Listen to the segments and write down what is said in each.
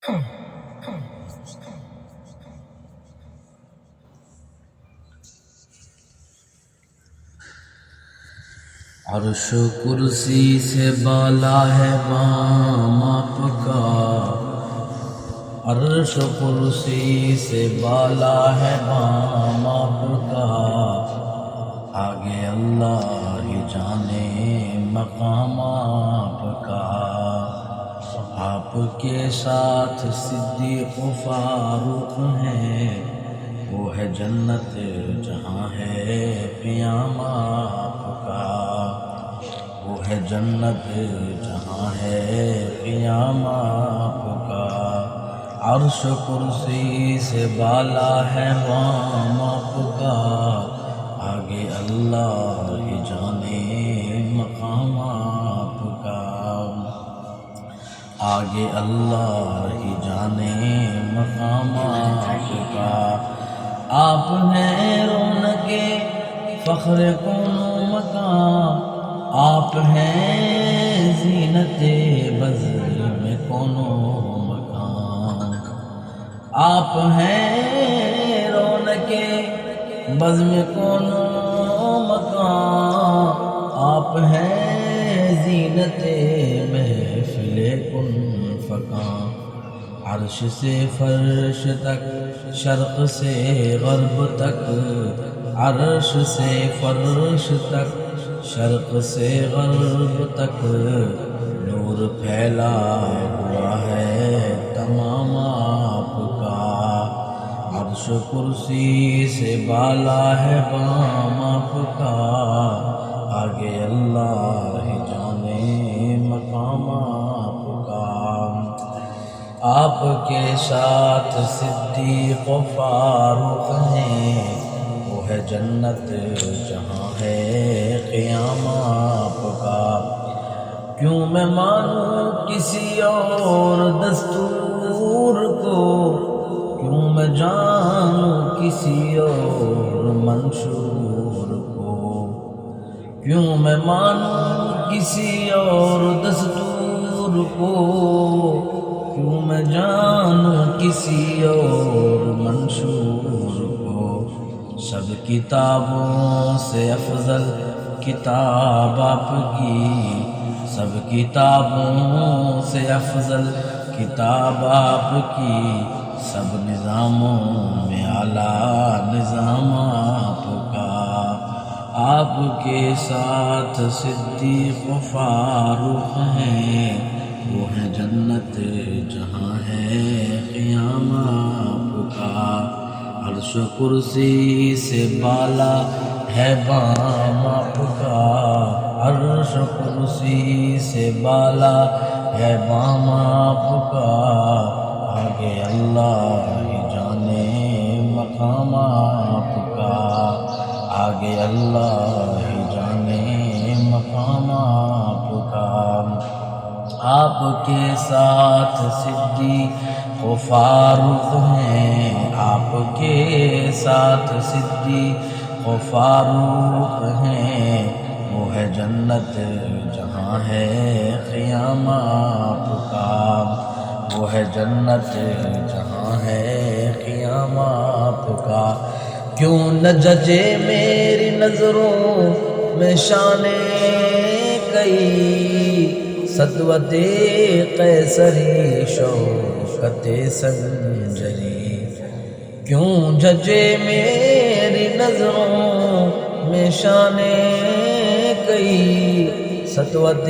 عرش و کرسی سے بالا ہے بام آپ کا، عرش و کرسی سے بالا ہے بام آپ کا، آگے اللہ ہی جانے مقام آپ کا۔ آپ کے ساتھ صدیق و فاروق ہیں، وہ ہے جنت جہاں ہے قیام آپ کا، وہ ہے جنت جہاں ہے قیام آپ کا۔ عرش و کرسی سے بالا ہے بام آپ کا، آگے اللہ ہی جانے مقام آپ کا، آگے اللہ ہی جانے مقام آپ کا۔ آپ ہیں رونق فخر کون و مکان، آپ ہیں زینت بزم میں کون و مکان، آپ ہیں رونق بزم کون و مکان، آپ ہیں زینت محفل کن فکان۔ عرش سے فرش تک، شرق سے غرب تک، عرش سے فرش تک، شرق سے غرب تک، نور پھیلا ہوا ہے تمام آپ کا۔ عرش کرسی سے بالا ہے بام آپ کا، آگے اللہ ہی جانے مقام آپ کا۔ آپ کے ساتھ صدیق و فاروق ہیں، وہ ہے جنت جہاں ہے قیام آپ کا۔ کیوں میں مانوں کسی اور دستور کو، کیوں میں جانوں کسی اور منشور کو، کیوں میں مانوں کسی اور دستور کو، کیوں میں جانوں کسی اور منشور کو۔ سب کتابوں سے افضل کتاب آپ کی، سب کتابوں سے افضل کتاب آپ کی، سب نظاموں میں اعلیٰ نظام آپ کا۔ آپ کے ساتھ صدیق و فاروق ہیں، وہ ہے جنت جہاں ہے قیام آپ کا۔ عرش و کرسی سے بالا ہے بام آپ کا، عرش و کرسی سے بالا ہے بام آپ کا، آگے اللہ ہی جانے مقام آپ کا، آگے اللہ ہی جانے مقام آپ کا۔ آپ کے ساتھ صدیق و فاروق ہیں، آپ کے ساتھ صدیق و فاروق ہیں، وہ ہے جنت جہاں ہے قیام آپ کا، وہ ہے جنت جہاں ہے قیام آپ کا۔ کیوں نہ ججے میری نظروں میں شان کئی، سطوت قیصری شوکت سنجری۔ کیوں ججے میری نظروں میں شان کئی، سطوت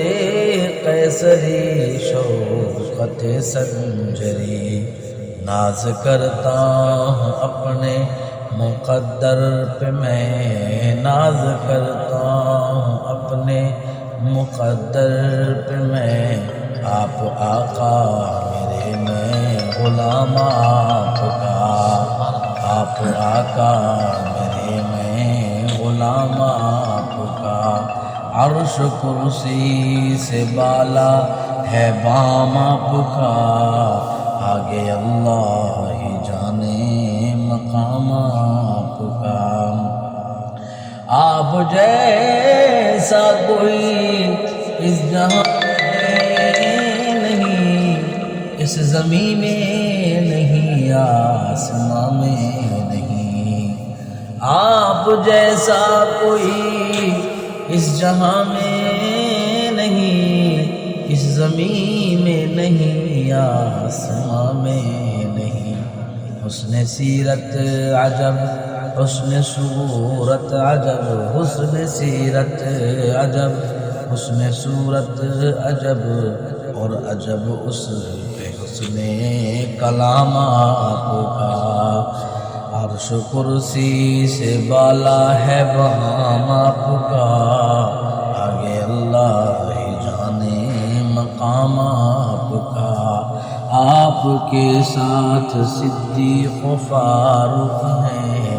قیصری شوکت سنجری۔ ناز کرتا ہوں اپنے مقدر پہ میں، ناز کرتا ہوں اپنے مقدر پہ میں، آپ آقا میرے میں غلام آپ کا، آپ آقا میرے میں غلام آپ کا۔ عرش کرسی سے بالا ہے بام آپ کا، آگے اللہ ہی جانے مقام آپ کا۔ آپ جیسا کوئی اس جہاں میں نہیں، اس زمین میں نہیں آسماں میں نہیں، آپ جیسا کوئی اس جہاں میں نہیں، اس زمین میں نہیں آسماں میں نہیں۔ حسن سیرت عجب، حسن صورت عجب، حسن سیرت عجب، حسن صورت عجب، اور عجب اس پہ حسن کلام آپ کا۔ عرش کرسی سے بالا ہے مقام آپ کا، آگے اللہ ہی جانے مقام آپ کا۔ آپ کے ساتھ صدیق و فاروق ہیں،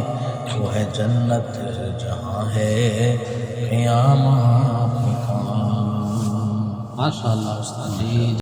وہ ہے جنت جہاں ہے قیام آپ کا۔ ماشاء اللہ استاد جی۔